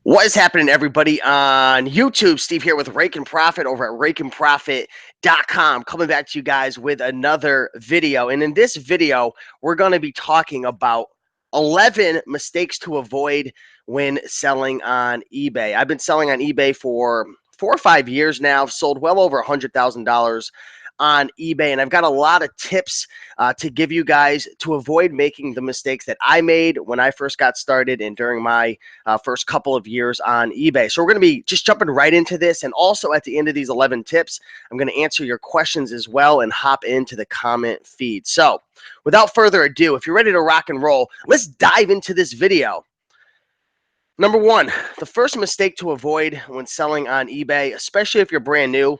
What is happening, everybody, on YouTube? Steve here with Rake and Profit over at rakeandprofit.com, coming back to you guys with another video. And in this video, we're going to be talking about 11 mistakes to avoid when selling on eBay. I've been selling on eBay for 4 or 5 years now. I've sold well over $100,000 on eBay, and I've got a lot of tips to give you guys to avoid making the mistakes that I made when I first got started and during my first couple of years on eBay. So we're going to be just jumping right into this. And also at the end of these 11 tips, I'm going to answer your questions as well and hop into the comment feed. So without further ado, if you're ready to rock and roll, let's dive into this video. Number one, the first mistake to avoid when selling on eBay, especially if you're brand new,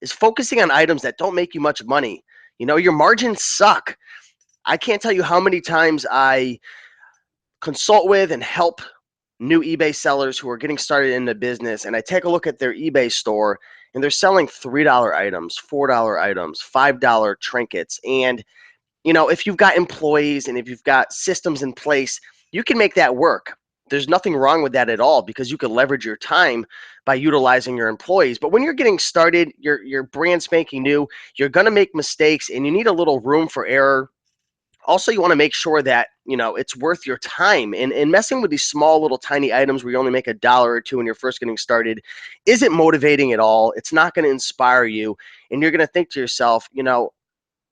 is focusing on items that don't make you much money. You know, your margins suck. I can't tell you how many times I consult with and help new eBay sellers who are getting started in the business, and I take a look at their eBay store and they're selling $3 items, $4 items, $5 trinkets. And you know, if you've got employees and if you've got systems in place, you can make that work. There's nothing wrong with that at all because you can leverage your time by utilizing your employees. But when you're getting started, you're brand spanking new, you're going to make mistakes and you need a little room for error. Also, you want to make sure that you know it's worth your time, and messing with these small little tiny items where you only make a dollar or two when you're first getting started isn't motivating at all. It's not going to inspire you, and you're going to think to yourself, you know,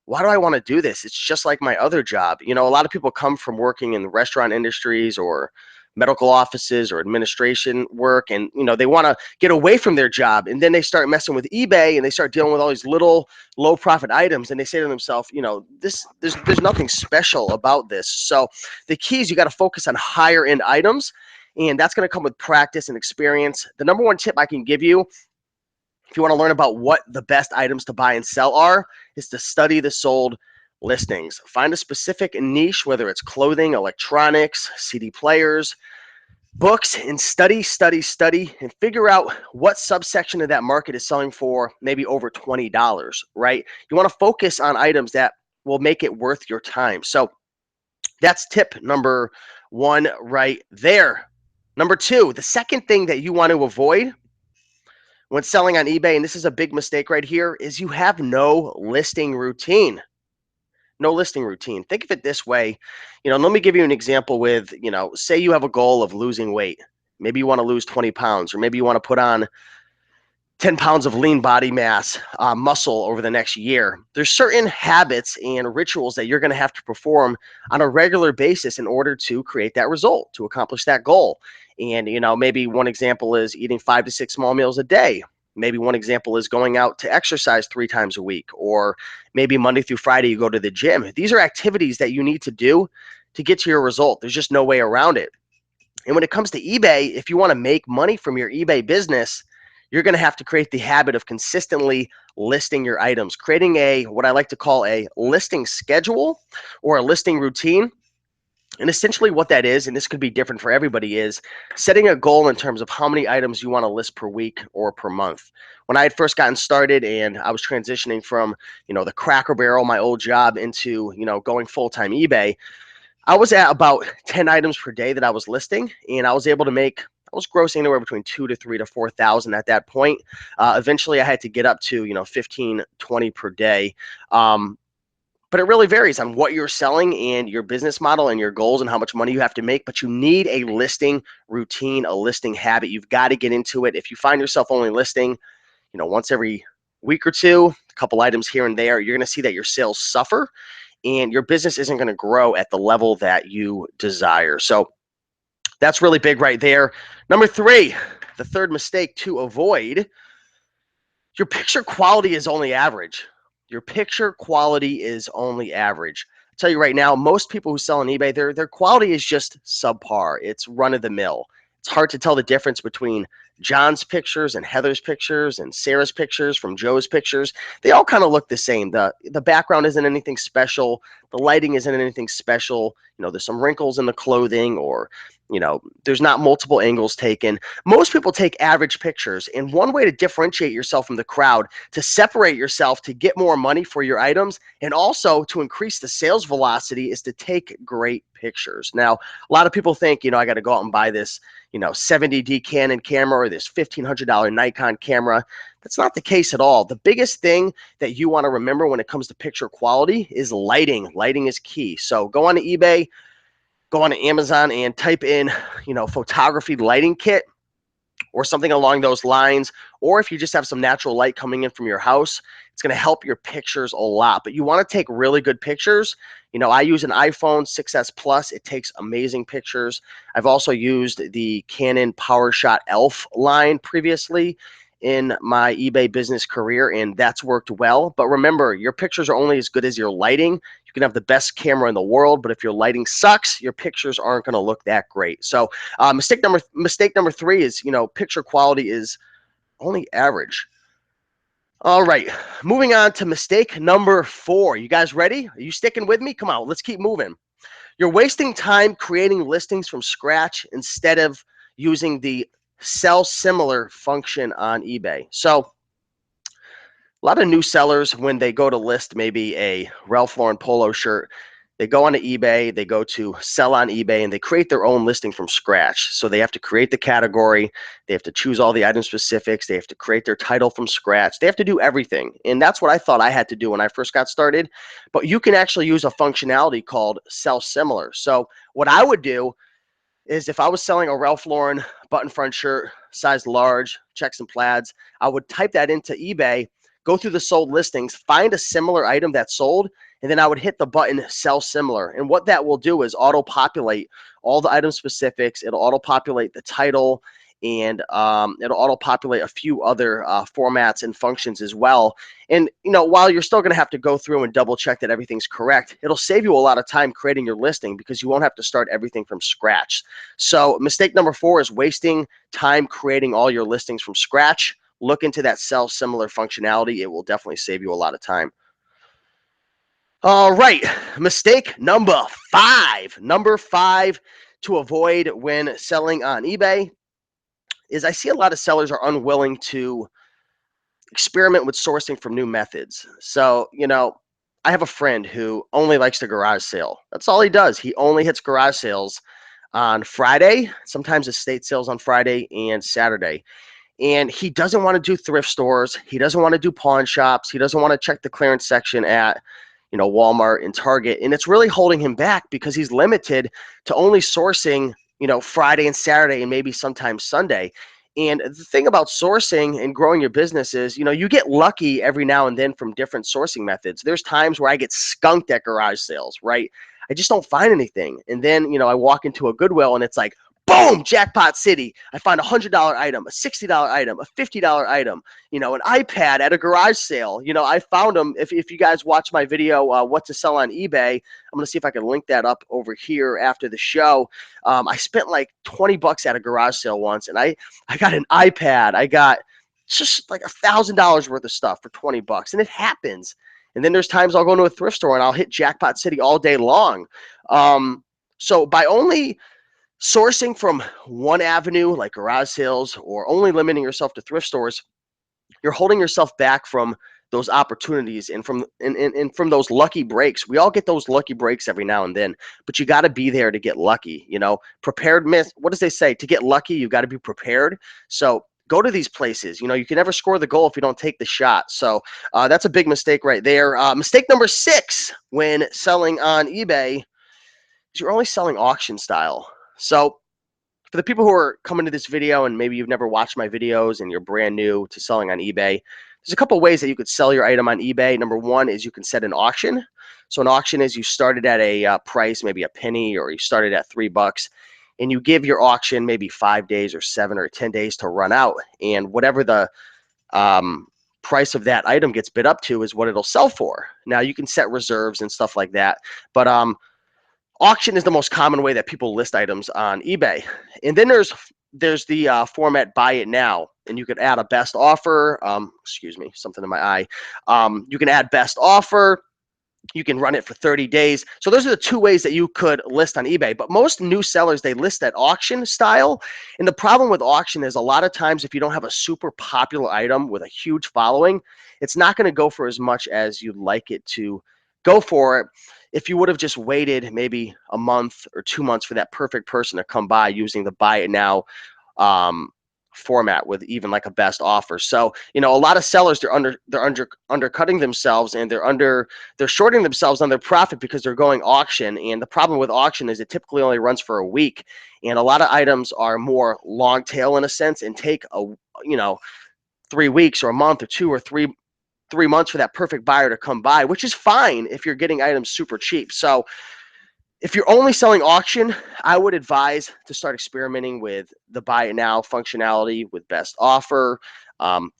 why do I want to do this? It's just like my other job. You know, a lot of people come from working in the restaurant industries or medical offices or administration work, and you know they want to get away from their job, and then they start messing with eBay and they start dealing with all these little low profit items, and they say to themselves, you know, this there's nothing special about this. So the key is you got to focus on higher end items, and that's going to come with practice and experience. The number one tip I can give you if you want to learn about what the best items to buy and sell are, is to study the sold listings. Find a specific niche, whether it's clothing, electronics, CD players, books, and study, and figure out what subsection of that market is selling for maybe over $20, right? You want to focus on items that will make it worth your time. So that's tip number one right there. Number two, the second thing that you want to avoid when selling on eBay, and this is a big mistake right here, is you have no listing routine. No listing routine. Think of it this way. You know, let me give you an example with, you know, say you have a goal of losing weight. Maybe you want to lose 20 pounds, or maybe you want to put on 10 pounds of lean body mass, muscle over the next year. There's certain habits and rituals that you're going to have to perform on a regular basis in order to create that result, to accomplish that goal. And, you know, maybe one example is eating 5 to 6 small meals a day. Maybe one example is going out to exercise 3 times a week, or maybe Monday through Friday you go to the gym. These are activities that you need to do to get to your result. There's just no way around it. And when it comes to eBay, if you want to make money from your eBay business, you're going to have to create the habit of consistently listing your items, creating a what I like to call a listing schedule or a listing routine. And essentially what that is, and this could be different for everybody, is setting a goal in terms of how many items you want to list per week or per month. When I had first gotten started and I was transitioning from, you know, the Cracker Barrel, my old job, into, you know, going full-time eBay, I was at about 10 items per day that I was listing, and I was able to make, I was grossing anywhere between 2 to 3 to 4,000 at that point. Eventually I had to get up to, you know, 15, 20 per day. But it really varies on what you're selling and your business model and your goals and how much money you have to make. But you need a listing routine, a listing habit. You've got to get into it. If you find yourself only listing, you know, once every week or two, a couple items here and there, you're going to see that your sales suffer and your business isn't going to grow at the level that you desire. So that's really big right there. Number three, the third mistake to avoid, your picture quality is only average. Your picture quality is only average. I'll tell you right now, most people who sell on eBay, their quality is just subpar. It's run of the mill. It's hard to tell the difference between John's pictures and Heather's pictures and Sarah's pictures from Joe's pictures. They all kind of look the same. The background isn't anything special. The lighting isn't anything special. You know, there's some wrinkles in the clothing, or there's not multiple angles taken. Most people take average pictures, and one way to differentiate yourself from the crowd, to separate yourself, to get more money for your items, and also to increase the sales velocity, is to take great pictures. Now, a lot of people think, I got to go out and buy this, 70D Canon camera or this $1,500 Nikon camera. That's not the case at all. The biggest thing that you want to remember when it comes to picture quality is lighting. Lighting is key. So go on to eBay, go on to Amazon, and type in, photography lighting kit or something along those lines. Or if you just have some natural light coming in from your house, it's going to help your pictures a lot. But you want to take really good pictures. I use an iPhone 6S Plus. It takes amazing pictures. I've also used the Canon PowerShot ELPH line previously in my eBay business career, and that's worked well. But remember, your pictures are only as good as your lighting. You can have the best camera in the world, but if your lighting sucks, your pictures aren't going to look that great. So mistake number three is, picture quality is only average. All right, moving on to mistake number 4. You guys ready? Are you sticking with me? Come on, let's keep moving. You're wasting time creating listings from scratch instead of using the sell similar function on eBay. So a lot of new sellers, when they go to list maybe a Ralph Lauren polo shirt, they go onto eBay, they go to sell on eBay, and they create their own listing from scratch. So they have to create the category, they have to choose all the item specifics, they have to create their title from scratch, they have to do everything. And that's what I thought I had to do when I first got started. But you can actually use a functionality called sell similar. So what I would do is, if I was selling a Ralph Lauren button front shirt, size large, checks and plaids, I would type that into eBay, go through the sold listings, find a similar item that's sold, and then I would hit the button sell similar. And what that will do is auto-populate all the item specifics. It'll auto-populate the title, and it'll auto-populate a few other formats and functions as well. And, while you're still going to have to go through and double check that everything's correct, it'll save you a lot of time creating your listing because you won't have to start everything from scratch. So mistake number 4 is wasting time creating all your listings from scratch. Look into that sell similar functionality. It will definitely save you a lot of time. All right, mistake number 5. Number 5 to avoid when selling on eBay is, I see a lot of sellers are unwilling to experiment with sourcing from new methods. So, I have a friend who only likes to garage sale. That's all he does. He only hits garage sales on Friday, sometimes estate sales on Friday and Saturday. And he doesn't want to do thrift stores. He doesn't want to do pawn shops. He doesn't want to check the clearance section at, Walmart and Target. And it's really holding him back because he's limited to only sourcing, Friday and Saturday and maybe sometimes Sunday. And the thing about sourcing and growing your business is, you get lucky every now and then from different sourcing methods. There's times where I get skunked at garage sales, right? I just don't find anything. And then, I walk into a Goodwill and it's like, boom, jackpot city. I find $100 item, a $60 item, a $50 item, an iPad at a garage sale. I found them. If you guys watch my video, what to sell on eBay, I'm going to see if I can link that up over here after the show. I spent like $20 at a garage sale once, and I got an iPad. I got just like $1,000 worth of stuff for $20, and it happens. And then there's times I'll go into a thrift store and I'll hit jackpot city all day long. So by only sourcing from one avenue like garage sales or only limiting yourself to thrift stores, you're holding yourself back from those opportunities and from those lucky breaks. We all get those lucky breaks every now and then, but you got to be there to get lucky. Prepared myth. What does they say? To get lucky, you got to be prepared. So go to these places. You can never score the goal if you don't take the shot. So that's a big mistake right there. Mistake number 6 when selling on eBay is you're only selling auction style. So for the people who are coming to this video and maybe you've never watched my videos and you're brand new to selling on eBay, there's a couple ways that you could sell your item on eBay. Number 1 is you can set an auction. So an auction is you started at a price, maybe a penny, or you started at $3, and you give your auction maybe 5 days or 7 or 10 days to run out. And whatever the price of that item gets bid up to is what it'll sell for. Now you can set reserves and stuff like that, but auction is the most common way that people list items on eBay. And then there's the format buy it now, and you could add a best offer. Excuse me, something in my eye. You can add best offer. You can run it for 30 days. So those are the two ways that you could list on eBay. But most new sellers, they list at auction style. And the problem with auction is a lot of times if you don't have a super popular item with a huge following, it's not going to go for as much as you'd like it to go for it. If you would have just waited maybe a month or 2 months for that perfect person to come by using the buy it now um, format with even like a best offer. So, you know, a lot of sellers, they're undercutting themselves, and they're shorting themselves on their profit because they're going auction. And the problem with auction is it typically only runs for a week, and a lot of items are more long tail in a sense and take a, you know, 3 weeks or a month or 2 or 3 months for that perfect buyer to come by, which is fine if you're getting items super cheap. So if you're only selling auction, I would advise to start experimenting with the buy it now functionality with best offer,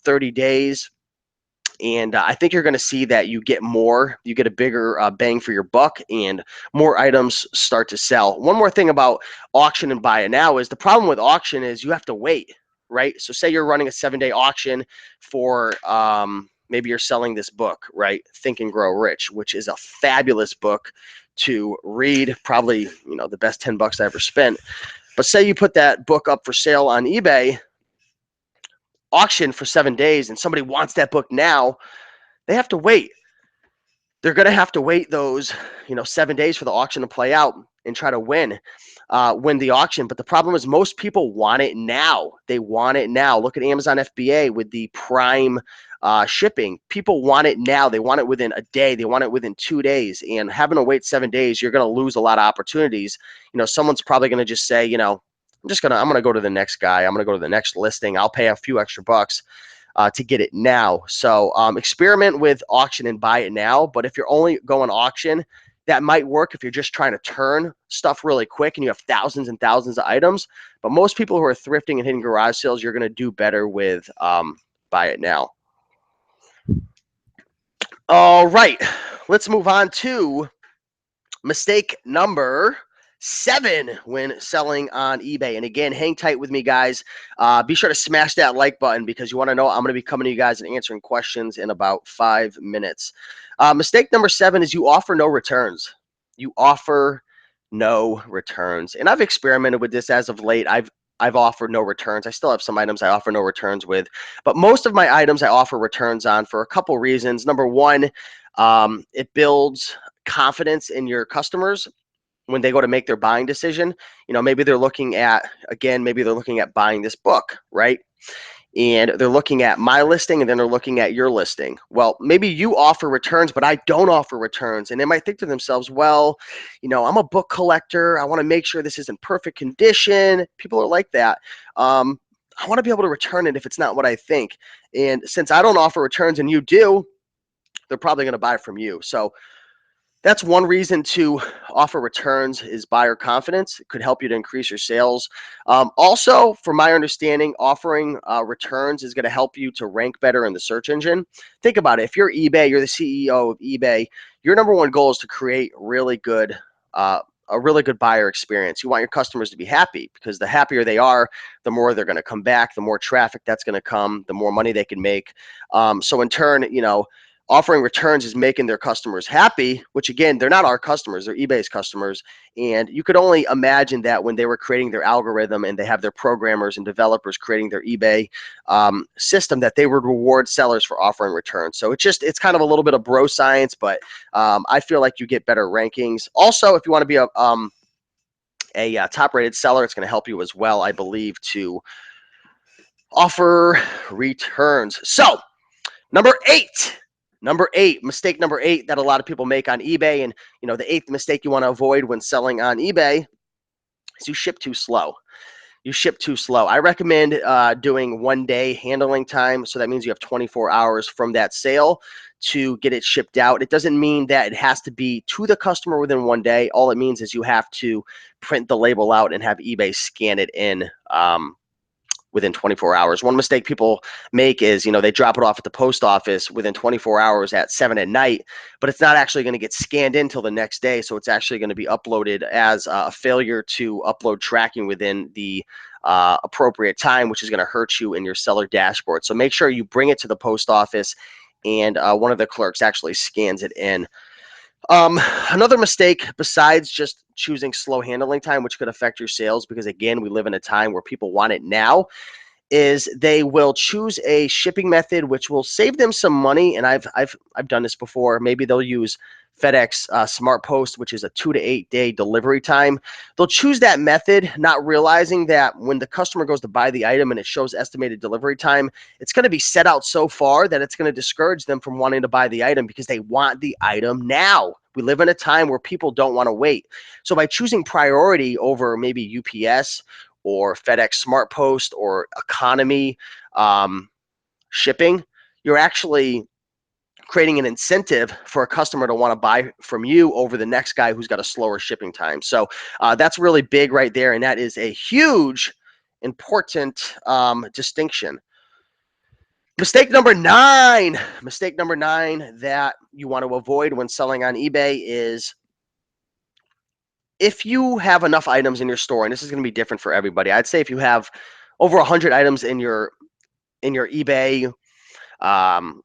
30 days. And I think you're going to see that you get a bigger bang for your buck, and more items start to sell. One more thing about auction and buy it now is the problem with auction is you have to wait, right? So say you're running a 7-day auction for maybe you're selling this book, right? Think and Grow Rich, which is a fabulous book to read, probably, you know, the best $10 I ever spent. But say you put that book up for sale on eBay, auction for 7 days, and somebody wants that book now, they have to wait. They're going to have to wait those, 7 days for the auction to play out and try to win the auction. But the problem is most people want it now. They want it now. Look at Amazon FBA with the Prime shipping. People want it now. They want it within a day. They want it within 2 days. And having to wait 7 days, you're going to lose a lot of opportunities. Someone's probably going to just say, I'm going to go to the next guy. I'm going to go to the next listing. I'll pay a few extra bucks to get it now. So experiment with auction and buy it now. But if you're only going auction, that might work if you're just trying to turn stuff really quick and you have thousands and thousands of items. But most people who are thrifting and hitting garage sales, you're going to do better with buy it now. All right, let's move on to mistake number 7 when selling on eBay. And again, hang tight with me, guys. Be sure to smash that like button because you want to know I'm going to be coming to you guys and answering questions in about 5 minutes. Mistake number 7 is you offer no returns. You offer no returns. And I've experimented with this as of late. I've offered no returns. I still have some items I offer no returns with, but most of my items I offer returns on for a couple reasons. Number one, it builds confidence in your customers when they go to make their buying decision. Maybe they're looking at buying this book, right? And they're looking at my listing and then they're looking at your listing. Well, maybe you offer returns, but I don't offer returns. And they might think to themselves, well, I'm a book collector. I want to make sure this is in perfect condition. People are like that. I want to be able to return it if it's not what I think. And since I don't offer returns and you do, they're probably going to buy from you. So that's one reason to offer returns is buyer confidence. It could help you to increase your sales. Also, from my understanding, offering returns is going to help you to rank better in the search engine. Think about it. If you're eBay, you're the CEO of eBay, your number one goal is to create a really good buyer experience. You want your customers to be happy because the happier they are, the more they're going to come back, the more traffic that's going to come, the more money they can make. So in turn, offering returns is making their customers happy, which again, they're not our customers, they're eBay's customers. And you could only imagine that when they were creating their algorithm and they have their programmers and developers creating their eBay system, that they would reward sellers for offering returns. So it's kind of a little bit of bro science, but I feel like you get better rankings. Also, if you want to be a top-rated seller, it's going to help you as well, I believe, to offer returns. So Number eight, mistake number 8 that a lot of people make on eBay, and the 8th mistake you want to avoid when selling on eBay is you ship too slow. You ship too slow. I recommend doing 1-day handling time, so that means you have 24 hours from that sale to get it shipped out. It doesn't mean that it has to be to the customer within 1 day. All it means is you have to print the label out and have eBay scan it in within 24 hours. One mistake people make is, they drop it off at the post office within 24 hours at 7 at night, but it's not actually going to get scanned in till the next day. So it's actually going to be uploaded as a failure to upload tracking within the appropriate time, which is going to hurt you in your seller dashboard. So make sure you bring it to the post office and one of the clerks actually scans it in. Um, Another mistake besides just choosing slow handling time, which could affect your sales, because again, we live in a time where people want it now, is they will choose a shipping method which will save them some money. And I've done this before. Maybe they'll use FedEx Smart Post, which is a 2 to 8 day delivery time. They'll choose that method, not realizing that when the customer goes to buy the item and it shows estimated delivery time, it's going to be set out so far that it's going to discourage them from wanting to buy the item because they want the item now. We live in a time where people don't want to wait. So by choosing priority over maybe UPS or FedEx Smart Post or economy um, shipping, you're actually creating an incentive for a customer to want to buy from you over the next guy who's got a slower shipping time. So that's really big right there. And that is a huge, important distinction. Mistake number nine that you want to avoid when selling on eBay is if you have enough items in your store, and this is going to be different for everybody. I'd say if you have over 100 items in your eBay um,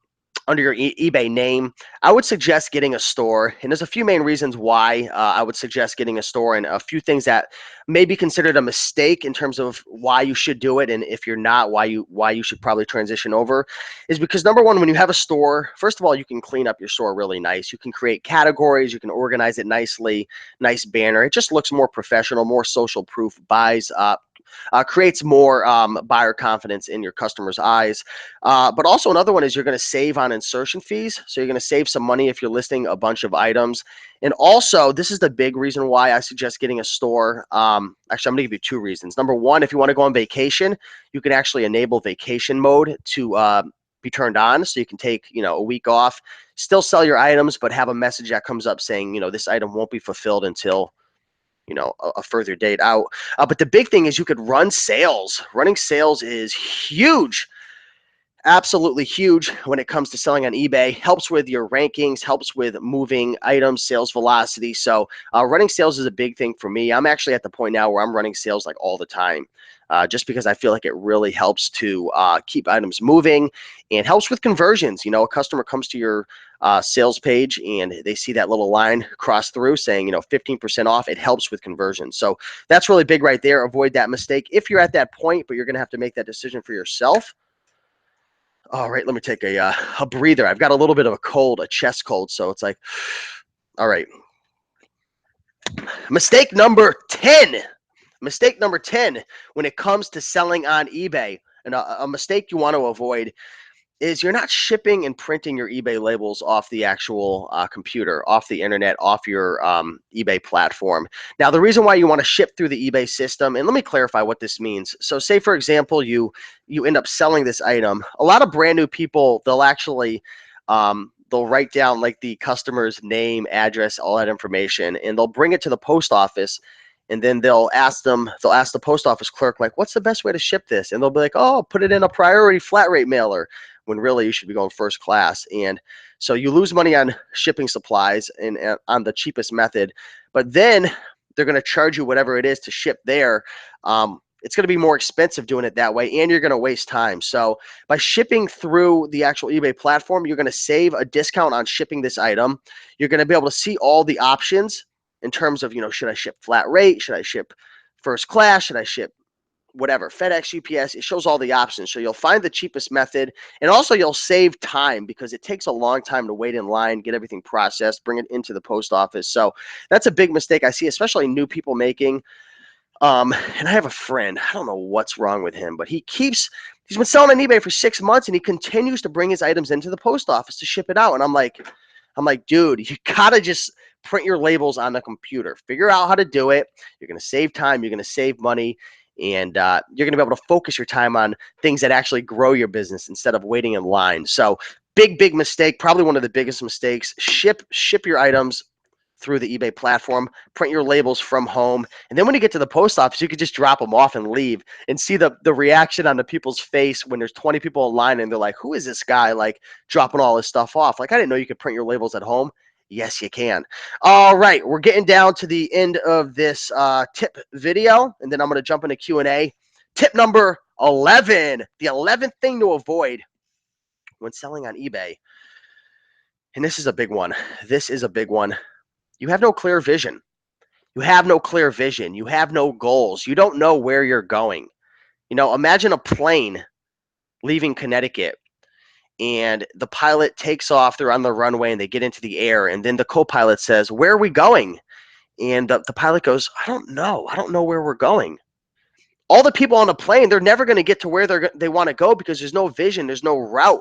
under your eBay name, I would suggest getting a store. And there's a few main reasons why I would suggest getting a store, and a few things that may be considered a mistake in terms of why you should do it, and if you're not, why you should probably transition over. Is because number one, when you have a store, first of all, you can clean up your store really nice. You can create categories, you can organize it nicely, nice banner. It just looks more professional, more social proof, buys up. Creates more buyer confidence in your customers' eyes. But also another one is you're going to save on insertion fees. So you're going to save some money if you're listing a bunch of items. And also, this is the big reason why I suggest getting a store. Actually, I'm going to give you two reasons. Number one, if you want to go on vacation, you can actually enable vacation mode to be turned on, so you can take a week off, still sell your items, but have a message that comes up saying this item won't be fulfilled until a further date out. But the big thing is you could run sales. Running sales is huge, absolutely huge when it comes to selling on eBay. Helps with your rankings, helps with moving items, sales velocity. So running sales is a big thing for me. I'm actually at the point now where I'm running sales like all the time. Just because I feel like it really helps to keep items moving and helps with conversions. A customer comes to your sales page and they see that little line cross through saying 15% off. It helps with conversion. So that's really big right there. Avoid that mistake if you're at that point, but you're going to have to make that decision for yourself. All right, let me take a breather. I've got a little bit of a cold, a chest cold, so it's like, all right. Mistake number 10. Mistake number 10 when it comes to selling on eBay, and a mistake you want to avoid is you're not shipping and printing your eBay labels off the actual computer, off the internet, off your eBay platform. Now, the reason why you want to ship through the eBay system, and let me clarify what this means. So say, for example, you end up selling this item. A lot of brand new people, they'll write down like the customer's name, address, all that information, and they'll bring it to the post office. And then they'll ask the post office clerk, like, what's the best way to ship this? And they'll be like, oh, put it in a priority flat rate mailer, when really you should be going first class. And so you lose money on shipping supplies and on the cheapest method, but then they're going to charge you whatever it is to ship there. It's going to be more expensive doing it that way, and you're going to waste time. So by shipping through the actual eBay platform, you're going to save a discount on shipping this item. You're going to be able to see all the options in terms of, should I ship flat rate? Should I ship first class? Should I ship whatever, FedEx, UPS? It shows all the options. So you'll find the cheapest method, and also you'll save time because it takes a long time to wait in line, get everything processed, bring it into the post office. So that's a big mistake I see, especially new people making. And I have a friend, I don't know what's wrong with him, but he's been selling on eBay for 6 months and he continues to bring his items into the post office to ship it out. And I'm like, dude, you gotta just print your labels on the computer. Figure out how to do it. You're gonna save time. You're gonna save money, and you're gonna be able to focus your time on things that actually grow your business instead of waiting in line. So, big mistake. Probably one of the biggest mistakes. Ship your items through the eBay platform, print your labels from home, and then when you get to the post office, you could just drop them off and leave, and see the reaction on the people's face when there's 20 people in line and they're like, who is this guy, like, dropping all this stuff off? Like, I didn't know you could print your labels at home. Yes, you can. All right, we're getting down to the end of this tip video, and then I'm going to jump into Q&A. Tip number 11, the 11th thing to avoid when selling on eBay And this is a big one. This is a big one. You have no clear vision. You have no clear vision. You have no goals. You don't know where you're going. Imagine a plane leaving Connecticut and the pilot takes off. They're on the runway and they get into the air. And then the co pilot says, "Where are we going?" And the pilot goes, "I don't know. I don't know where we're going." All the people on the plane, they're never going to get to where they want to go because there's no vision, there's no route,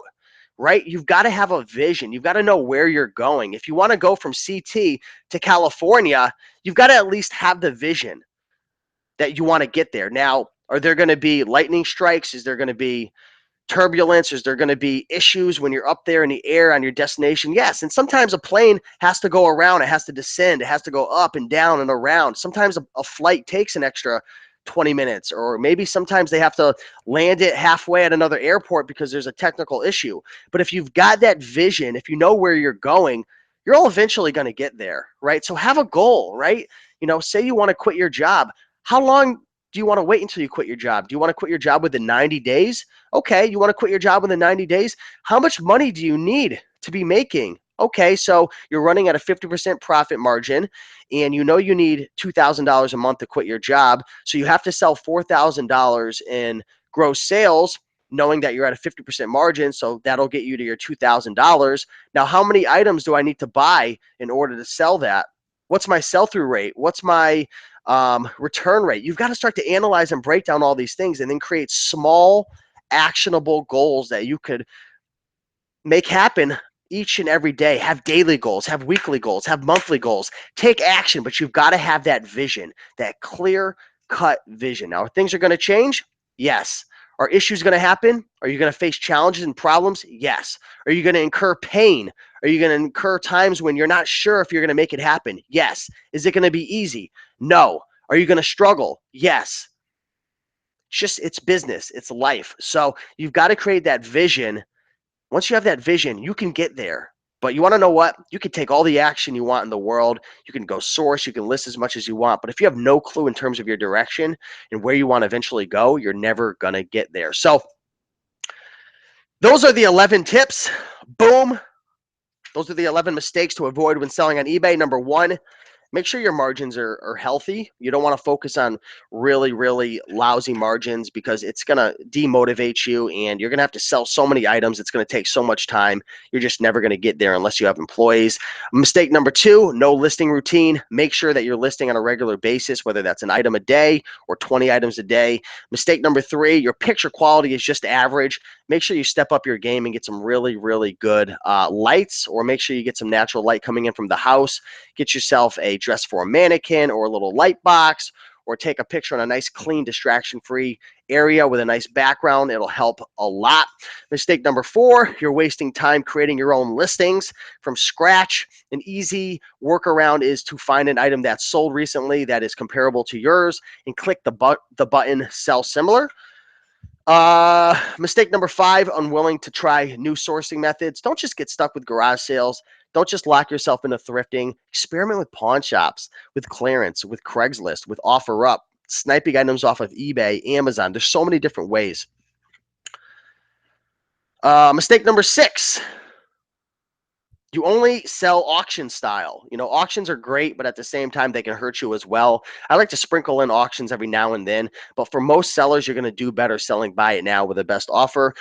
right? You've got to have a vision. You've got to know where you're going. If you want to go from CT to California, you've got to at least have the vision that you want to get there. Now, are there going to be lightning strikes? Is there going to be turbulence? Is there going to be issues when you're up there in the air on your destination? Yes. And sometimes a plane has to go around, it has to descend, it has to go up and down and around. Sometimes a flight takes an extra 20 minutes, or maybe sometimes they have to land it halfway at another airport because there's a technical issue. But if you've got that vision, if you know where you're going, you're all eventually going to get there, right? So have a goal, right? Say you want to quit your job. How long do you want to wait until you quit your job? Do you want to quit your job within 90 days? Okay, you want to quit your job within 90 days? How much money do you need to be making? Okay, so you're running at a 50% profit margin and you need $2,000 a month to quit your job. So you have to sell $4,000 in gross sales, knowing that you're at a 50% margin. So that'll get you to your $2,000. Now, how many items do I need to buy in order to sell that? What's my sell through rate? What's my return rate? You've got to start to analyze and break down all these things and then create small, actionable goals that you could make happen each and every day. Have daily goals, have weekly goals, have monthly goals. Take action, but you've got to have that vision, that clear cut vision. Now, things are going to change. Yes. Are issues going to happen? Are you going to face challenges and problems? Yes. Are you going to incur pain? Are you going to incur times when you're not sure if you're going to make it happen? Yes. Is it going to be easy? No. Are you going to struggle? Yes. It's business, it's life. So you've got to create that vision. Once you have that vision, you can get there. But you want to know what? You can take all the action you want in the world. You can go source, you can list as much as you want. But if you have no clue in terms of your direction and where you want to eventually go, you're never going to get there. So those are the 11 tips. Boom. Those are the 11 mistakes to avoid when selling on eBay. Number one, make sure your margins are healthy. You don't want to focus on really, really lousy margins because it's going to demotivate you and you're going to have to sell so many items. It's going to take so much time. You're just never going to get there unless you have employees. Mistake number two, no listing routine. Make sure that you're listing on a regular basis, whether that's an item a day or 20 items a day. Mistake number three, your picture quality is just average. Make sure you step up your game and get some really, really good lights, or make sure you get some natural light coming in from the house. Get yourself a dress for a mannequin or a little light box, or take a picture in a nice, clean, distraction-free area with a nice background. It'll help a lot. Mistake number four, you're wasting time creating your own listings from scratch. An easy workaround is to find an item that's sold recently that is comparable to yours and click the button Sell Similar. Mistake number five, unwilling to try new sourcing methods. Don't just get stuck with garage sales. Don't just lock yourself into thrifting. Experiment with pawn shops, with clearance, with Craigslist, with OfferUp, sniping items off of eBay, Amazon. There's so many different ways. Mistake number six, you only sell auction style. Auctions are great, but at the same time, they can hurt you as well. I like to sprinkle in auctions every now and then, but for most sellers, you're going to do better selling buy it now with the best offer.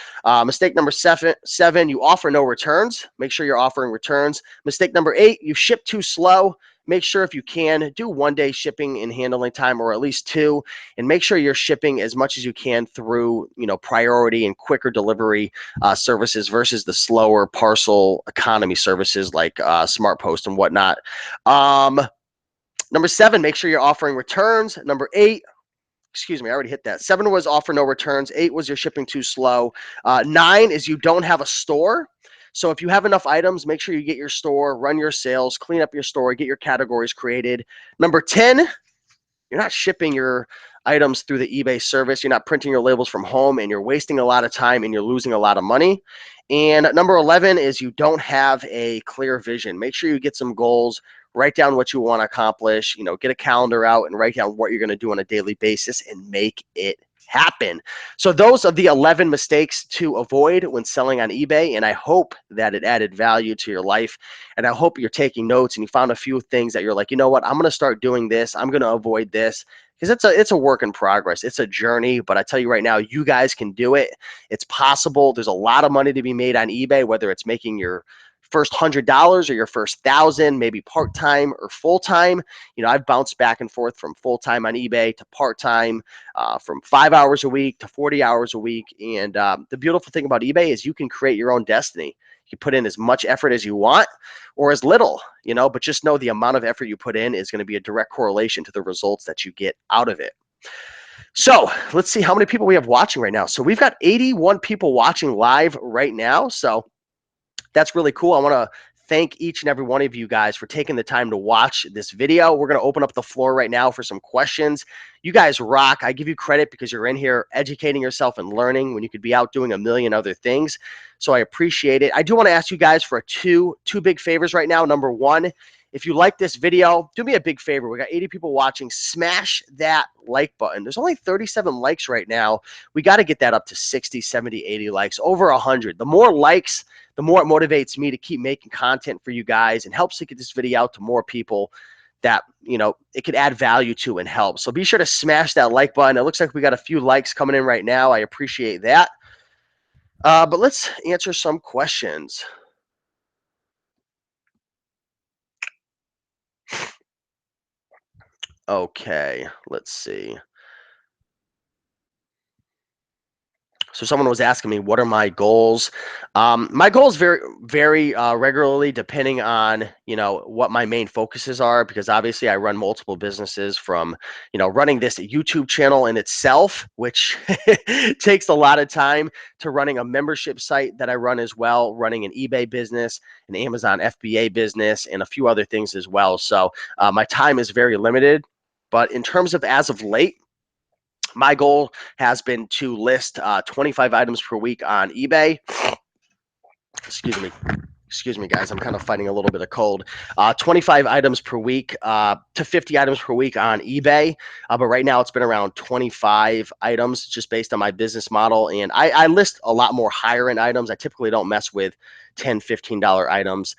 Mistake number seven, you offer no returns. Make sure you're offering returns. Mistake number eight, you ship too slow. Make sure if you can, do 1 day shipping and handling time, or at least two, and make sure you're shipping as much as you can through, priority and quicker delivery services versus the slower parcel economy services like Smart Post and whatnot. Number seven, make sure you're offering returns. Number eight, excuse me, I already hit that. Seven was offer no returns. Eight was you're shipping too slow. Nine is you don't have a store. So if you have enough items, make sure you get your store, run your sales, clean up your store, get your categories created. Number 10, you're not shipping your items through the eBay service. You're not printing your labels from home, and you're wasting a lot of time and you're losing a lot of money. And number 11 is you don't have a clear vision. Make sure you get some goals, write down what you want to accomplish, get a calendar out and write down what you're going to do on a daily basis and make it happen. So those are the 11 mistakes to avoid when selling on eBay, and I hope that it added value to your life, and I hope you're taking notes and you found a few things that you're like, you know what, I'm going to start doing this, I'm going to avoid this, because it's a work in progress, it's a journey. But I tell you right now, you guys can do it. It's possible. There's a lot of money to be made on eBay, whether it's making your first $100 or your first 1,000, maybe part-time or full-time. You know, I've bounced back and forth from full-time on eBay to part-time, from 5 hours a week to 40 hours a week. And the beautiful thing about eBay is you can create your own destiny. You put in as much effort as you want or as little, you know, but just know the amount of effort you put in is going to be a direct correlation to the results that you get out of it. So let's see how many people we have watching right now. So we've got 81 people watching live right now. So that's really cool. I want to thank each and every one of you guys for taking the time to watch this video. We're going to open up the floor right now for some questions. You guys rock. I give you credit because you're in here educating yourself and learning when you could be out doing a million other things. So I appreciate it. I do want to ask you guys for two big favors right now. Number one, if you like this video, do me a big favor. We got 80 people watching. Smash that like button. There's only 37 likes right now. We got to get that up to 60, 70, 80 likes, over 100. The more likes, the more it motivates me to keep making content for you guys and helps to get this video out to more people that, you know, it could add value to and help. So be sure to smash that like button. It looks like we got a few likes coming in right now. I appreciate that. But let's answer some questions. Okay, let's see. So someone was asking me, what are my goals? My goals vary regularly depending on, you know, what my main focuses are, because obviously I run multiple businesses, from, you know, running this YouTube channel in itself, which takes a lot of time, to running a membership site that I run as well, running an eBay business, an Amazon FBA business, and a few other things as well. So my time is very limited. But in terms of as of late, my goal has been to list 25 items per week on eBay. Excuse me. Excuse me, guys. I'm kind of fighting a little bit of cold. 25 items per week to 50 items per week on eBay. But right now it's been around 25 items just based on my business model. And I list a lot more higher end items. I typically don't mess with $10, $15 items.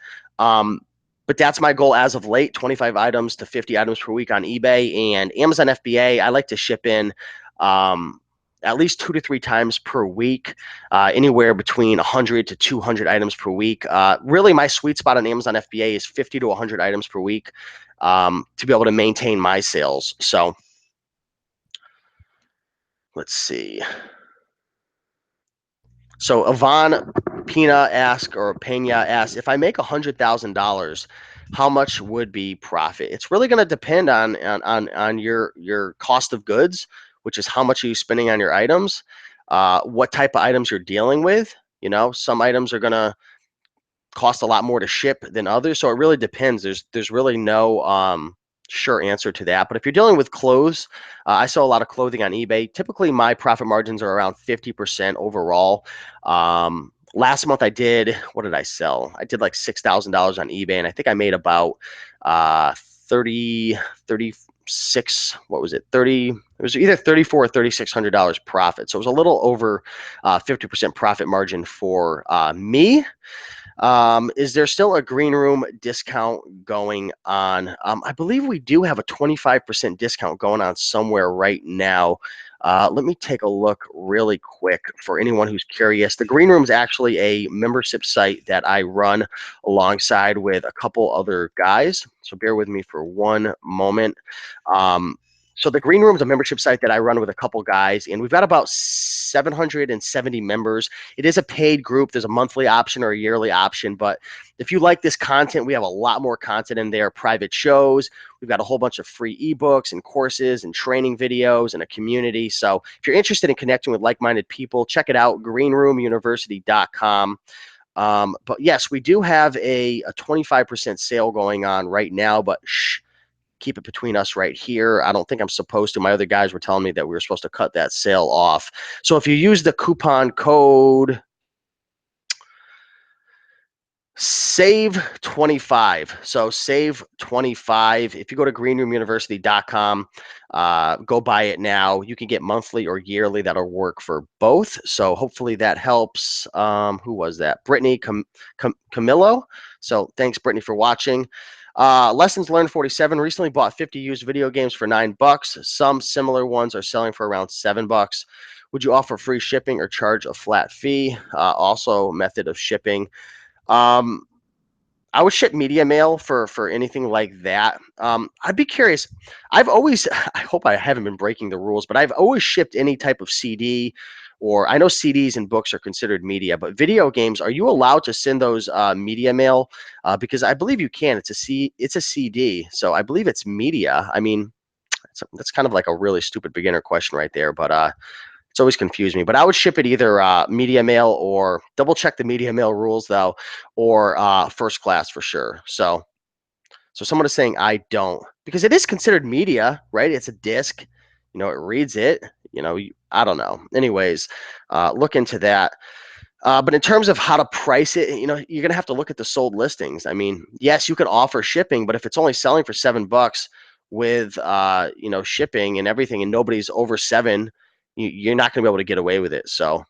But that's my goal as of late, 25 items to 50 items per week on eBay. And Amazon FBA, I like to ship in at least 2 to 3 times per week, anywhere between 100 to 200 items per week. Really, my sweet spot on Amazon FBA is 50 to 100 items per week, to be able to maintain my sales. So let's see. So Yvonne Pena asks, if I make $100,000, how much would be profit? It's really going to depend on your cost of goods, which is how much are you spending on your items, what type of items you're dealing with. You know, some items are going to cost a lot more to ship than others. So it really depends. There's really no sure answer to that. But if you're dealing with clothes, I sell a lot of clothing on eBay. Typically, my profit margins are around 50% overall. Last month I did, what did I sell? I did like $6,000 on eBay, and I think I made about 36, what was it, 30, it was either 34 or $3,600 profit. So it was a little over 50% profit margin for me. Is there still a green room discount going on? I believe we do have a 25% discount going on somewhere right now. Let me take a look really quick for anyone who's curious. The Green Room is actually a membership site that I run alongside with a couple other guys. So bear with me for one moment. So the Green Room is a membership site that I run with a couple guys, and we've got about 770 members. It is a paid group. There's a monthly option or a yearly option, but if you like this content, we have a lot more content in there, private shows. We've got a whole bunch of free ebooks and courses and training videos and a community. So if you're interested in connecting with like-minded people, check it out, greenroomuniversity.com. But yes, we do have a 25% sale going on right now, but shh, keep it between us right here. I don't think I'm supposed to. My other guys were telling me that we were supposed to cut that sale off. So if you use the coupon code, Save 25. So save 25. If you go to greenroomuniversity.com, go buy it now. You can get monthly or yearly. That'll work for both. So hopefully that helps. Who was that? Brittany Camillo. So thanks, Brittany, for watching. Lessons learned 47. Recently bought 50 used video games for $9. Some similar ones are selling for around $7. Would you offer free shipping or charge a flat fee? Also, method of shipping. Um, I would ship media mail for anything like that. I'd be curious. I've always, I hope I haven't been breaking the rules, but I've always shipped any type of CD, or I know CDs and books are considered media, but video games, are you allowed to send those media mail? Because I believe you can. It's a CD, so I believe it's media. I mean, that's kind of like a really stupid beginner question right there, but it's always confused me. But I would ship it either media mail, or double check the media mail rules though, or first class for sure. So someone is saying I don't, because it is considered media, right? It's a disc, it reads it. I don't know. Anyways, look into that. But in terms of how to price it, you're gonna have to look at the sold listings. I mean, yes, you can offer shipping, but if it's only selling for $7 with shipping and everything, and nobody's over seven, you're not gonna be able to get away with it. So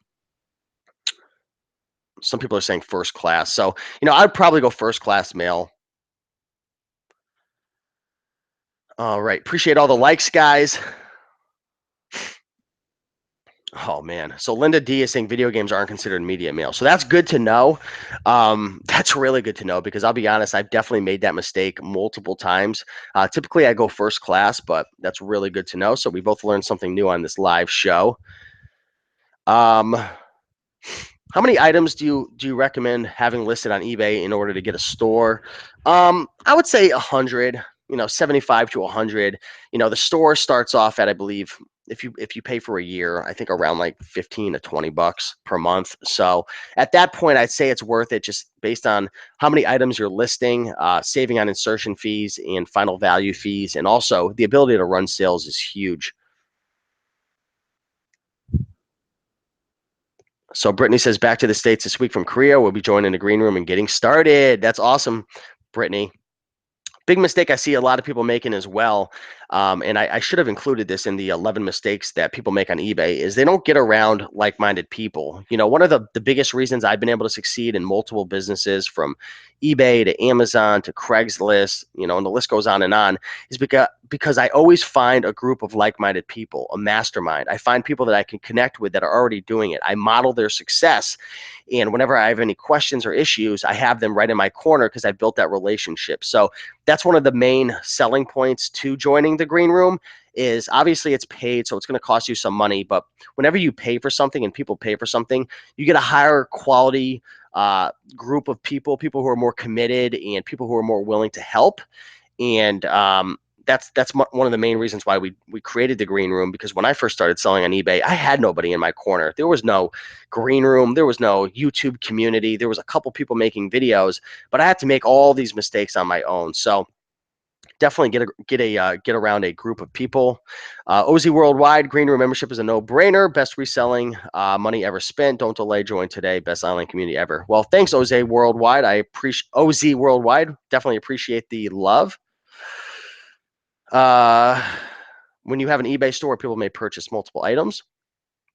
some people are saying first class. So I'd probably go first class mail. All right, appreciate all the likes, guys. Oh man. So Linda D is saying video games aren't considered media mail. So that's good to know. That's really good to know, because I'll be honest, I've definitely made that mistake multiple times. Typically I go first class, but that's really good to know. So we both learned something new on this live show. Um, how many items do you recommend having listed on eBay in order to get a store? I would say 100, 75 to 100. The store starts off at, I believe, if you pay for a year, I think around like 15 to $20 per month. So at that point, I'd say it's worth it, just based on how many items you're listing, saving on insertion fees and final value fees, and also the ability to run sales is huge. So Brittany says, back to the States this week from Korea. We'll be joining the green room and getting started. That's awesome, Brittany. Big mistake I see a lot of people making as well, and I should have included this in the 11 mistakes that people make on eBay, is they don't get around like-minded people. One of the biggest reasons I've been able to succeed in multiple businesses, from eBay to Amazon to Craigslist, and the list goes on, is because I always find a group of like-minded people, a mastermind. I find people that I can connect with that are already doing it. I model their success, and whenever I have any questions or issues, I have them right in my corner because I built that relationship. So that's one of the main selling points to joining the green room. Is obviously it's paid, so it's going to cost you some money, but whenever you pay for something and people pay for something, you get a higher quality group of people who are more committed and people who are more willing to help. And that's one of the main reasons why we created the green room, because when I first started selling on eBay, I had nobody in my corner. There was no green room, there was no YouTube community, there was a couple people making videos, but I had to make all these mistakes on my own. So definitely get around a group of people. OZ Worldwide Green Room membership is a no-brainer. Best reselling money ever spent. Don't delay. Join today. Best online community ever. Well, thanks, OZ Worldwide. I appreciate OZ Worldwide. Definitely appreciate the love. Uh, when you have an eBay store, people may purchase multiple items.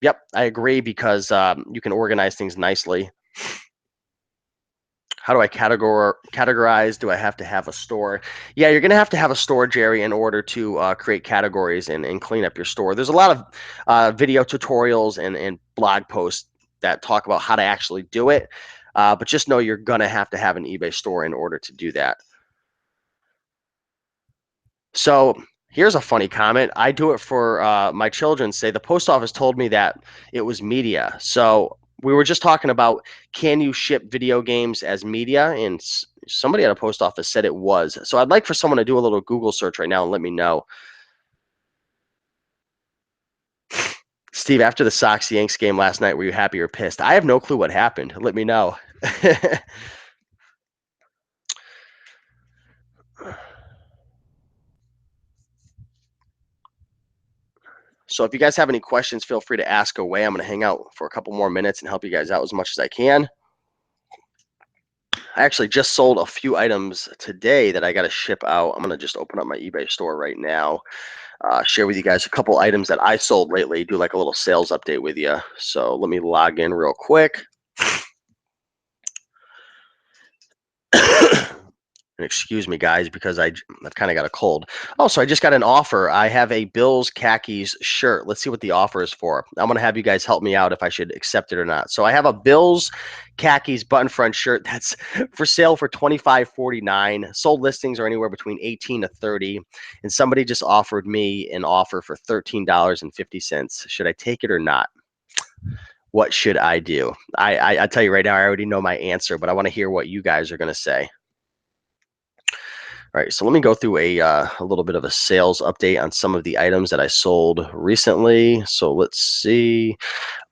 Yep, I agree, because you can organize things nicely. How do I categorize? Do I have to have a store? Yeah, you're going to have a storage area in order to create categories and clean up your store. There's a lot of video tutorials and blog posts that talk about how to actually do it. But just know you're going to have an eBay store in order to do that. So here's a funny comment. I do it for my children. Say the post office told me that it was media. So we were just talking about, can you ship video games as media? And somebody at a post office said it was. So I'd like for someone to do a little Google search right now and let me know. Steve, after the Sox Yanks game last night, were you happy or pissed? I have no clue what happened. Let me know. So if you guys have any questions, feel free to ask away. I'm going to hang out for a couple more minutes and help you guys out as much as I can. I actually just sold a few items today that I got to ship out. I'm going to just open up my eBay store right now, share with you guys a couple items that I sold lately, do like a little sales update with you. So let me log in real quick. And excuse me, guys, because I've kind of got a cold. Oh, so I just got an offer. I have a Bills khakis shirt. Let's see what the offer is for. I'm going to have you guys help me out if I should accept it or not. So I have a Bills khakis button front shirt that's for sale for $25.49. Sold listings are anywhere between 18 to 30. And somebody just offered me an offer for $13.50. Should I take it or not? What should I do? I tell you right now, I already know my answer, but I want to hear what you guys are going to say. All right, so let me go through a little bit of a sales update on some of the items that I sold recently. So let's see.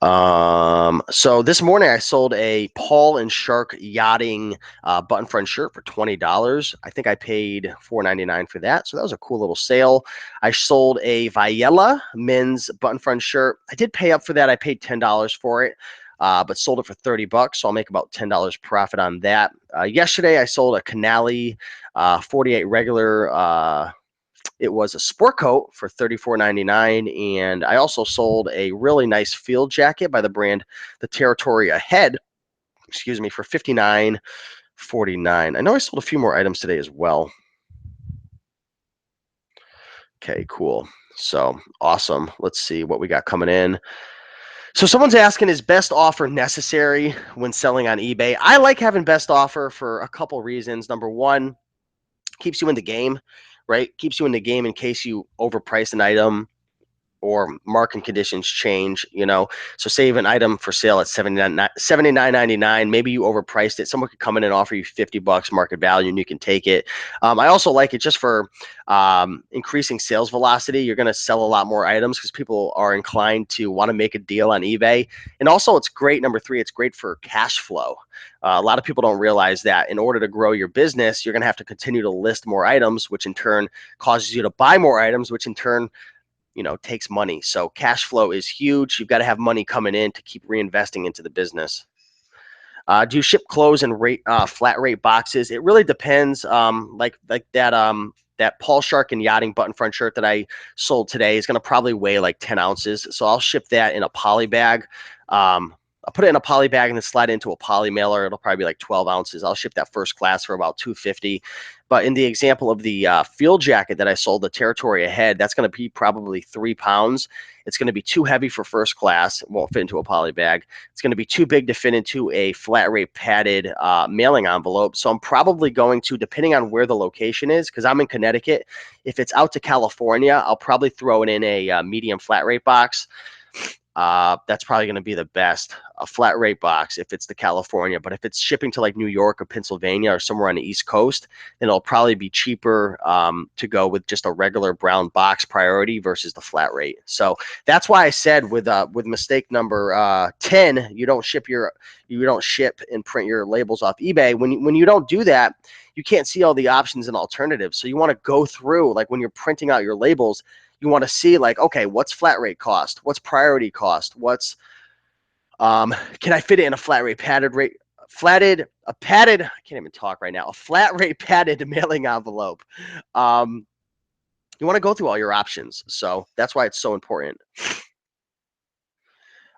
So this morning I sold a Paul and Shark yachting button front shirt for $20. I think I paid $4.99 for that. So that was a cool little sale. I sold a Viella men's button front shirt. I did pay up for that. I paid $10 for it. But sold it for $30, so I'll make about $10 profit on that. Yesterday, I sold a Canali 48 regular. It was a sport coat for $34.99, and I also sold a really nice field jacket by the brand The Territory Ahead. Excuse me, for $59.49. I know I sold a few more items today as well. Okay, cool. So awesome. Let's see what we got coming in. So someone's asking, is best offer necessary when selling on eBay? I like having best offer for a couple reasons. Number one, keeps you in the game, right? Keeps you in the game in case you overprice an item or market conditions change, So say you have an item for sale at $79.99. Maybe you overpriced it. Someone could come in and offer you $50 market value and you can take it. I also like it just for increasing sales velocity. You're going to sell a lot more items because people are inclined to want to make a deal on eBay. And also it's great. Number three, it's great for cash flow. A lot of people don't realize that in order to grow your business, you're going to have to continue to list more items, which in turn causes you to buy more items, which in turn takes money. So cash flow is huge. You've got to have money coming in to keep reinvesting into the business. Do you ship clothes and flat rate boxes? It really depends. Like that Paul Shark and yachting button front shirt that I sold today is going to probably weigh like 10 ounces. So I'll ship that in a poly bag. I'll put it in a poly bag and then slide it into a poly mailer. It'll probably be like 12 ounces. I'll ship that first class for about $250. But in the example of the field jacket that I sold, the Territory Ahead, that's going to be probably 3 pounds. It's going to be too heavy for first class. It won't fit into a poly bag. It's going to be too big to fit into a flat rate padded mailing envelope. So I'm probably going to, depending on where the location is, because I'm in Connecticut, if it's out to California, I'll probably throw it in a medium flat rate box. That's probably going to be the best, a flat rate box if it's to California. But if it's shipping to like New York or Pennsylvania or somewhere on the East Coast, then it'll probably be cheaper to go with just a regular brown box priority versus the flat rate. So that's why I said with mistake number 10, you don't ship and print your labels off eBay. When you don't do that, you can't see all the options and alternatives. So you want to go through, like when you're printing out your labels, you want to see like, okay, what's flat rate cost? What's priority cost? What's can I fit it in a flat rate padded, I can't even talk right now, a flat rate padded mailing envelope. You want to go through all your options. So that's why it's so important.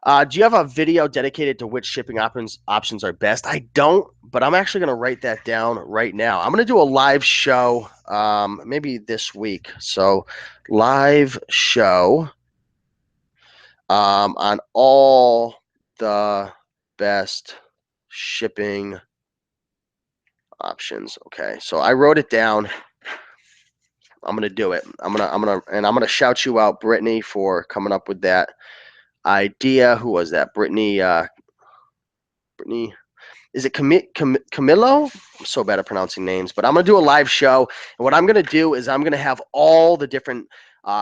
Do you have a video dedicated to which shipping options are best? I don't, but I'm actually going to write that down right now. I'm going to do a live show maybe this week. So live show on all the best shipping options. Okay, so I wrote it down. I'm going to do it. I'm going to shout you out, Brittany, for coming up with that idea. Who was that? Brittany, is it Camillo? I'm so bad at pronouncing names, but I'm going to do a live show. And what I'm going to do is I'm going to have all the different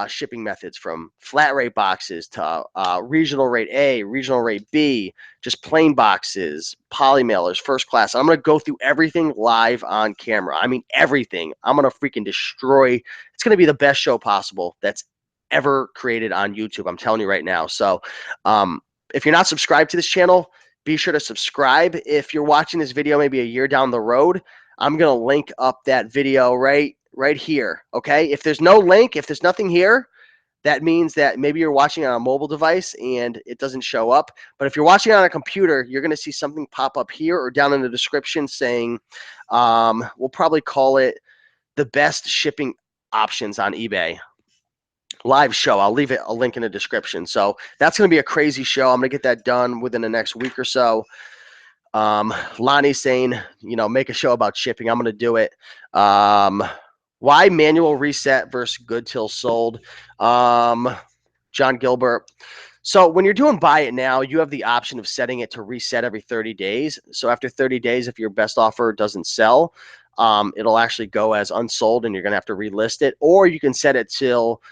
shipping methods, from flat rate boxes to regional rate A, regional rate B, just plain boxes, poly mailers, first class. I'm going to go through everything live on camera. I mean, everything. I'm going to freaking destroy. It's going to be the best show possible that's ever created on YouTube. I'm telling you right now. So if you're not subscribed to this channel, Be sure to subscribe. If you're watching this video maybe a year down the road, I'm going to link up that video right here. Okay. If there's no link, if there's nothing here, that means that maybe you're watching on a mobile device and it doesn't show up. But if you're watching on a computer, you're going to see something pop up here or down in the description saying, we'll probably call it the best shipping options on eBay. Live show. I'll leave it a link in the description. So that's going to be a crazy show. I'm going to get that done within the next week or so. Lonnie's saying, make a show about shipping. I'm going to do it. Why manual reset versus good till sold? John Gilbert. So when you're doing buy it now, you have the option of setting it to reset every 30 days. So after 30 days, if your best offer doesn't sell, it'll actually go as unsold and you're going to have to relist it. Or you can set it till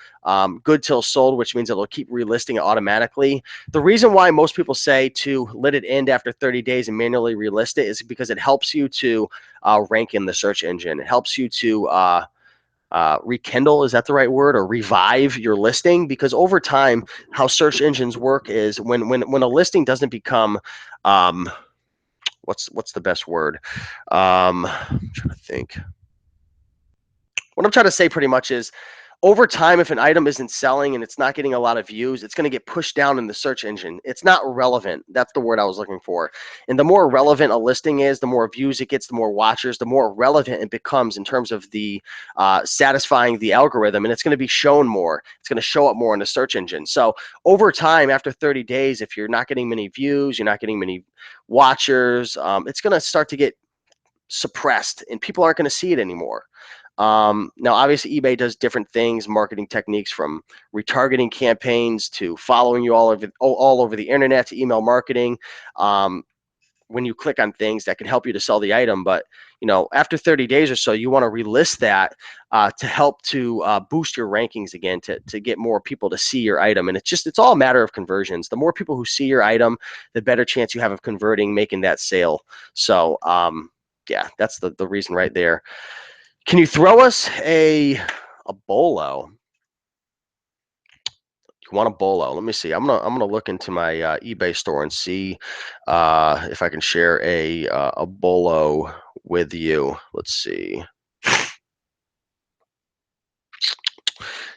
good till sold, which means it'll keep relisting it automatically. The reason why most people say to let it end after 30 days and manually relist it is because it helps you to rank in the search engine. It helps you to rekindle, is that the right word, or revive your listing, because over time how search engines work is when a listing doesn't become what's the best word, I'm trying to think. What I'm trying to say pretty much is over time, if an item isn't selling and it's not getting a lot of views, it's going to get pushed down in the search engine. It's not relevant. That's the word I was looking for. And the more relevant a listing is, the more views it gets, the more watchers, the more relevant it becomes in terms of the satisfying the algorithm. And it's going to be shown more. It's going to show up more in the search engine. So over time, after 30 days, if you're not getting many views, you're not getting many watchers, it's going to start to get suppressed and people aren't going to see it anymore. Now, obviously, eBay does different things, marketing techniques from retargeting campaigns to following you all over the internet to email marketing. When you click on things that can help you to sell the item, but after 30 days or so, you want to relist that to help to boost your rankings again, to get more people to see your item. And it's all a matter of conversions. The more people who see your item, the better chance you have of converting, making that sale. So yeah, that's the reason right there. Can you throw us a bolo? You want a bolo? Let me see. I'm gonna look into my eBay store and see if I can share a bolo with you. Let's see.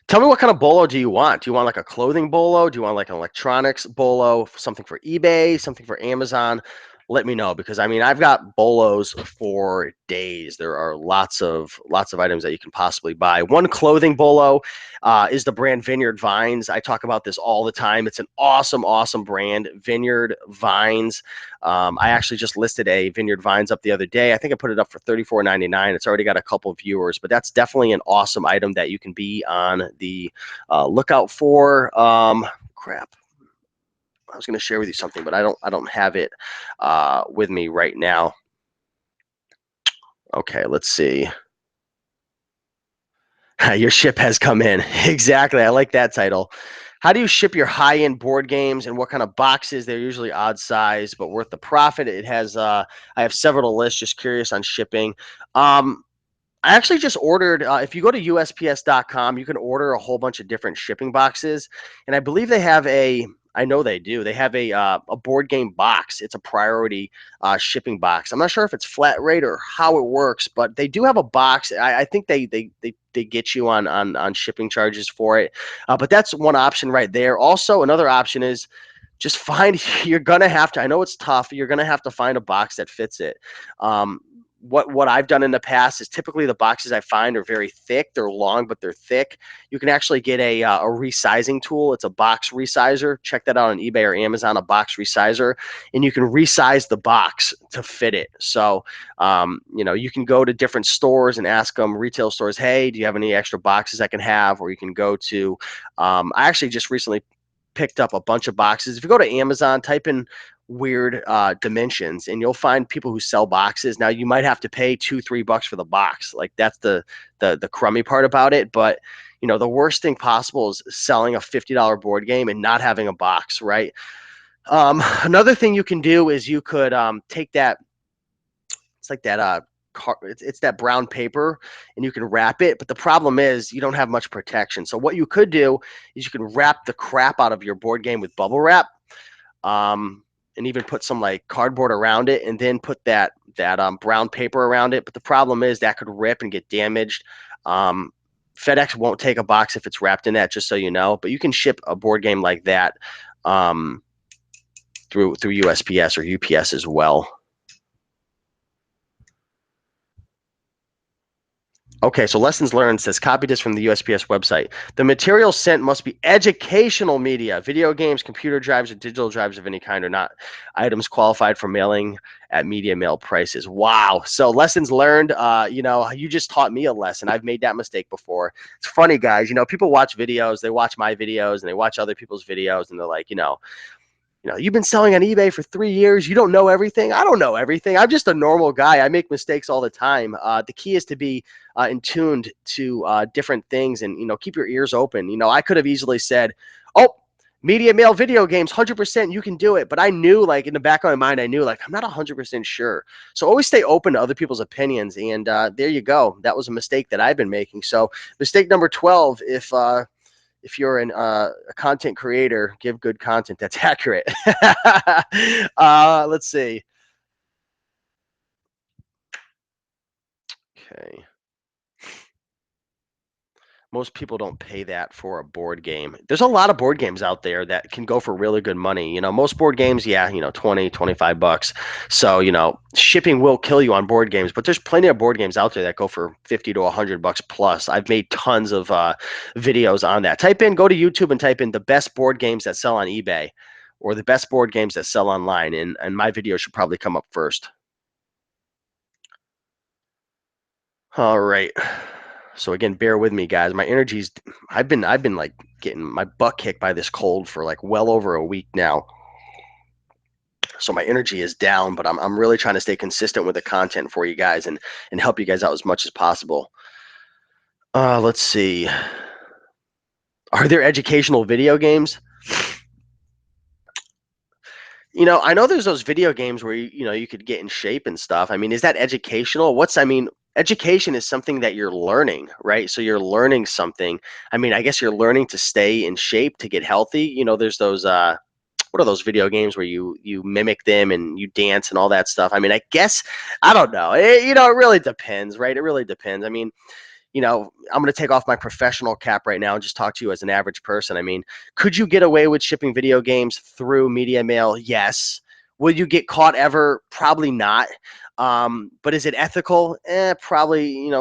Tell me what kind of bolo do you want? Do you want like a clothing bolo? Do you want like an electronics bolo? Something for eBay? Something for Amazon? Let me know, because I mean I've got bolos for days. There are lots of items that you can possibly buy. One clothing bolo is the brand Vineyard Vines. I talk about this all the time. It's an awesome brand, Vineyard Vines. I actually just listed a Vineyard Vines up the other day. I think I put it up for $34.99. It's already got a couple of viewers, but that's definitely an awesome item that you can be on the lookout for. Crap. I was going to share with you something, but I don't have it with me right now. Okay, let's see. Your ship has come in. Exactly. I like that title. How do you ship your high-end board games, and what kind of boxes? They're usually odd size, but worth the profit. It has. I have several lists. Just curious on shipping. I actually just ordered, if you go to USPS.com, you can order a whole bunch of different shipping boxes. And I believe they have I know they do. They have a board game box. It's a priority shipping box. I'm not sure if it's flat rate or how it works, but they do have a box. I think they get you on shipping charges for it. But that's one option right there. Also, another option is just you're going to have to, I know it's tough, you're going to have to find a box that fits it. What I've done in the past is typically the boxes I find are very thick. They're long, but they're thick. You can actually get a resizing tool. It's a box resizer. Check that out on eBay or Amazon, a box resizer, and you can resize the box to fit it. So, you can go to different stores and ask them, retail stores, hey, do you have any extra boxes I can have? Or you can go to, I actually just recently picked up a bunch of boxes. If you go to Amazon, type in weird dimensions and you'll find people who sell boxes. Now you might have to pay $2-3 for the box. Like that's the crummy part about it. But the worst thing possible is selling a $50 board game and not having a box, right? Another thing you can do is you could take that, it's like that it's that brown paper, and you can wrap it, but the problem is you don't have much protection. So what you could do is you can wrap the crap out of your board game with bubble wrap. and even put some like cardboard around it, and then put that brown paper around it. But the problem is that could rip and get damaged. Um, FedEx won't take a box if it's wrapped in that, just so you know. But you can ship a board game like that um, through USPS or UPS as well. Okay, so lessons learned says copy this from the USPS website. The material sent must be educational media, video games, computer drives, or digital drives of any kind, or not items qualified for mailing at media mail prices. Wow. So lessons learned. You just taught me a lesson. I've made that mistake before. It's funny, guys. People watch videos. They watch my videos and they watch other people's videos, and they're like, you've been selling on eBay for 3 years. You don't know everything. I don't know everything. I'm just a normal guy. I make mistakes all the time. The key is to be in tuned to different things, and keep your ears open. I could have easily said, "Oh, media mail video games, 100%, you can do it." But I knew, like in the back of my mind, I knew like I'm not 100% sure. So always stay open to other people's opinions. And there you go. That was a mistake that I've been making. So mistake number 12, if you're a content creator, give good content that's accurate. Let's see. Okay. Most people don't pay that for a board game. There's a lot of board games out there that can go for really good money. Most board games, yeah, 20, 25 bucks. So, shipping will kill you on board games, but there's plenty of board games out there that go for 50 to 100 bucks plus. I've made tons of videos on that. Go to YouTube and type in the best board games that sell on eBay or the best board games that sell online, and my video should probably come up first. All right. So again, bear with me, guys. My energy's I've been like getting my butt kicked by this cold for like well over a week now. So my energy is down, but I'm really trying to stay consistent with the content for you guys and help you guys out as much as possible. Let's see. Are there educational video games? I know there's those video games where you could get in shape and stuff. I mean, is that educational? Education is something that you're learning, right? So you're learning something. I mean, I guess you're learning to stay in shape to get healthy. There's those what are those video games where you mimic them and you dance and all that stuff? I mean, I guess I don't know. It really depends, right? It really depends. I mean, I'm going to take off my professional cap right now and just talk to you as an average person. I mean, could you get away with shipping video games through media mail? Yes. Will you get caught ever? Probably not. But is it ethical? Probably.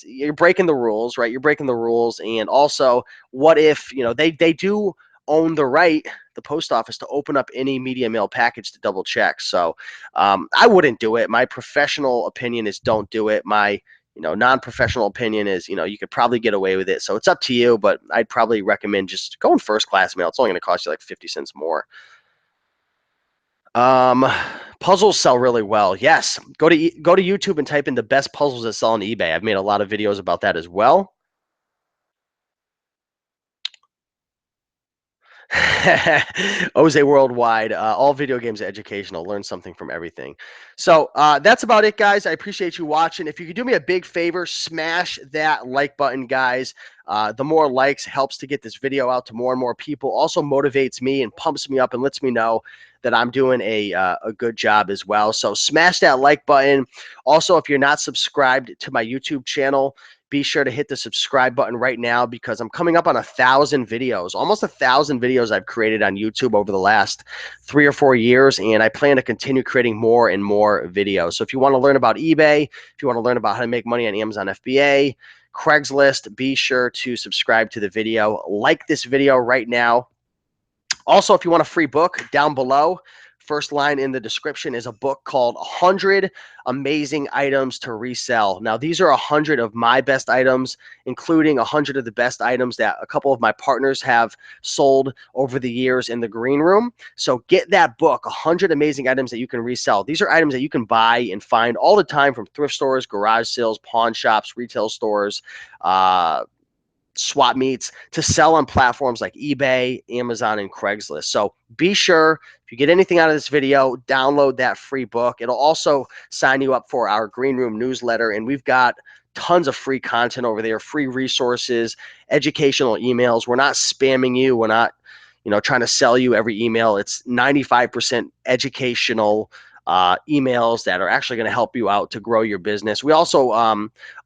You're breaking the rules, right? You're breaking the rules. And also, what if they do own the right, the post office, to open up any media mail package to double check? So I wouldn't do it. My professional opinion is don't do it. My non-professional opinion is, you could probably get away with it. So it's up to you, but I'd probably recommend just going first class mail. It's only going to cost you like 50 cents more. Um, Puzzles sell really well. Yes. Go to YouTube and type in the best puzzles that sell on eBay. I've made a lot of videos about that as well. Oze Worldwide, all video games are educational. Learn something from everything. So that's about it, guys. I appreciate you watching. If you could do me a big favor, smash that like button, guys. The more likes helps to get this video out to more and more people. Also motivates me and pumps me up and lets me know that I'm doing a good job as well. So smash that like button. Also, if you're not subscribed to my YouTube channel, be sure to hit the subscribe button right now, because I'm coming up on 1,000 videos, almost 1,000 videos I've created on YouTube over the last 3 or 4 years, and I plan to continue creating more and more videos. So if you want to learn about eBay, if you want to learn about how to make money on Amazon FBA, Craigslist, be sure to subscribe to the video. Like this video right now. Also, if you want a free book, down below, first line in the description is a book called 100 Amazing Items to Resell. Now, these are 100 of my best items, including 100 of the best items that a couple of my partners have sold over the years in the green room. So get that book, 100 Amazing Items that you can resell. These are items that you can buy and find all the time from thrift stores, garage sales, pawn shops, retail stores, swap meets, to sell on platforms like eBay, Amazon, and Craigslist. So be sure, if you get anything out of this video, download that free book. It'll also sign you up for our Green Room newsletter, and we've got tons of free content over there, free resources, educational emails. We're not spamming you. We're not trying to sell you every email. It's 95% educational emails that are actually going to help you out to grow your business. We also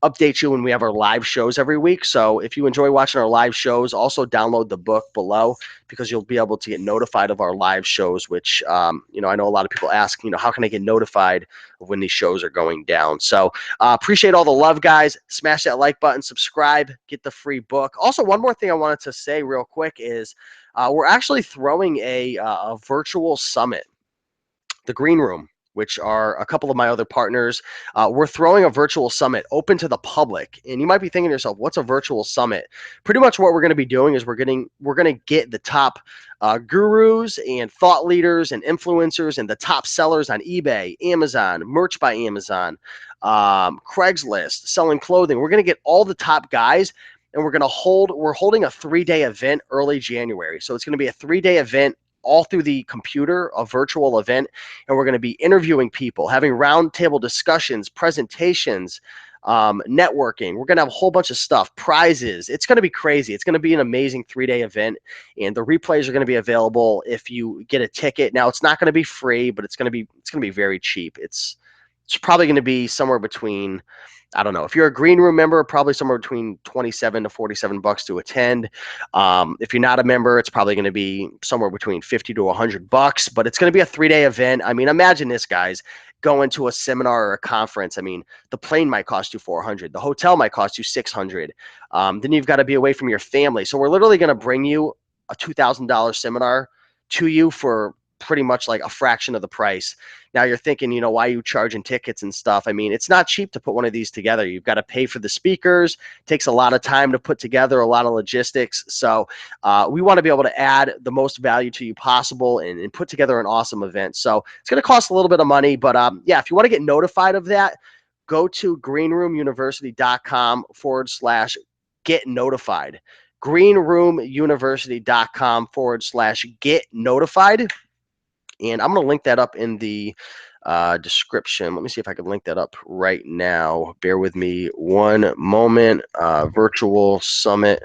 update you when we have our live shows every week. So if you enjoy watching our live shows, also download the book below, because you'll be able to get notified of our live shows, which, I know a lot of people ask, how can I get notified of when these shows are going down? So appreciate all the love, guys. Smash that like button, subscribe, get the free book. Also, one more thing I wanted to say real quick is we're actually throwing a virtual summit, the Green Room, which are a couple of my other partners. We're throwing a virtual summit open to the public. And you might be thinking to yourself, what's a virtual summit? Pretty much what we're going to be doing is we're going to get the top gurus and thought leaders and influencers and the top sellers on eBay, Amazon, Merch by Amazon, Craigslist, selling clothing. We're going to get all the top guys, and we're holding a 3-day event early January. So it's going to be a 3-day event all through the computer, a virtual event, and we're going to be interviewing people, having roundtable discussions, presentations, networking. We're going to have a whole bunch of stuff, prizes. It's going to be crazy. It's going to be an amazing 3-day event, and the replays are going to be available if you get a ticket. Now, it's not going to be free, but it's going to be very cheap. It's probably going to be somewhere between, I don't know. If you're a Green Room member, probably somewhere between 27 to 47 bucks to attend. If you're not a member, it's probably going to be somewhere between 50 to 100 bucks, but it's going to be a 3-day event. I mean, imagine this, guys, going to a seminar or a conference. I mean, the plane might cost you 400. The hotel might cost you 600. Then you've got to be away from your family. So we're literally going to bring you a $2,000 seminar to you for pretty much like a fraction of the price. Now you're thinking, why are you charging tickets and stuff? I mean, it's not cheap to put one of these together. You've got to pay for the speakers. It takes a lot of time to put together, a lot of logistics. So we want to be able to add the most value to you possible and put together an awesome event. So it's going to cost a little bit of money, but yeah, if you want to get notified of that, go to greenroomuniversity.com/get notified. greenroomuniversity.com/get notified. And I'm going to link that up in the description. Let me see if I can link that up right now. Bear with me one moment. Virtual summit,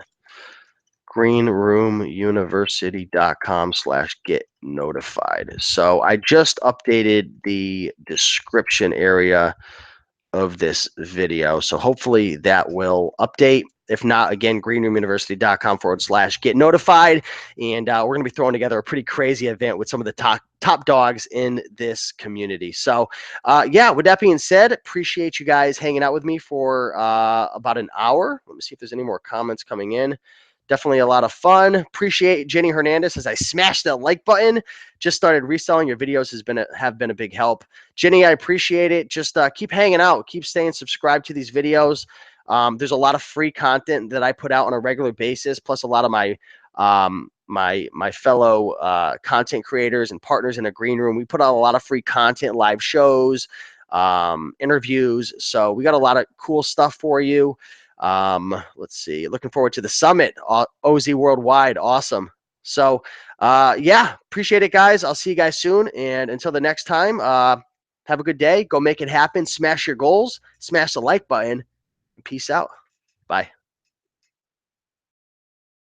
greenroomuniversity.com/get notified. So I just updated the description area of this video. So hopefully that will update. If not, again, greenroomuniversity.com/get notified. And we're going to be throwing together a pretty crazy event with some of the top dogs in this community. So yeah, with that being said, appreciate you guys hanging out with me for about an hour. Let me see if there's any more comments coming in. Definitely a lot of fun. Appreciate Jenny Hernandez as I smashed that like button. Just started reselling. Your videos have been a big help. Jenny, I appreciate it. Just keep hanging out. Keep staying subscribed to these videos. There's a lot of free content that I put out on a regular basis, plus a lot of my my fellow content creators and partners in a Green Room. We put out a lot of free content, live shows, interviews. So we got a lot of cool stuff for you. Let's see. Looking forward to the summit, OZ Worldwide. Awesome. So yeah, appreciate it, guys. I'll see you guys soon. And until the next time, have a good day. Go make it happen. Smash your goals. Smash the like button. And peace out. Bye.